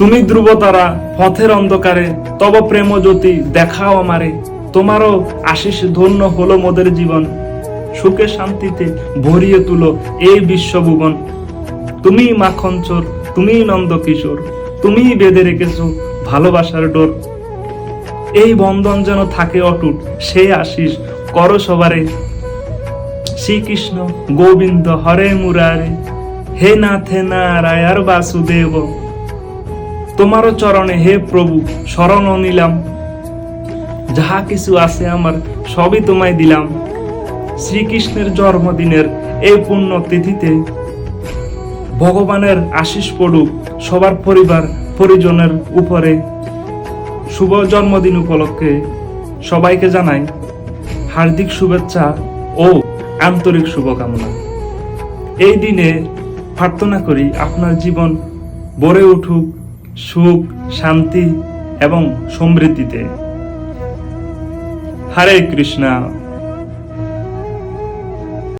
তুমি ধ্রুবতারা পথের অন্ধকারে, তব প্রেম জ্যোতি দেখাও আমারে। তোমারও আশিস ধন্য হলো মোদের জীবন, সুখে শান্তিতে ভরিয়ে তুলো এই বিশ্বভুবন। তুমি মাখন চোর, তুমি নন্দ কিশোর, তুমি বেঁধে রেখেছো ভালোবাসার ডোর। এই বন্ধন যেন থাকে অটুট, সে আশিস করো সবারে। শ্রীকৃষ্ণ গোবিন্দ হরে মুরারে, হে নাথ হে নারায়ণ বাসুদেব। তোমারও চরণে হে প্রভু শরণ নিলাম, যাহা কিছু আছে আমার সবই তোমায় দিলাম। শ্রীকৃষ্ণের জন্মদিনের এই পুণ্য তিথিতে ভগবানের আশিস পড়ুক সবার পরিবার পরিজনের উপরে। শুভ জন্মদিন উপলক্ষে সবাইকে জানাই হার্দিক শুভেচ্ছা ও আন্তরিক শুভকামনা। এই দিনে প্রার্থনা করি আপনার জীবন ভরে উঠুক সুখ, শান্তি এবং সমৃদ্ধিতে। হরে কৃষ্ণা।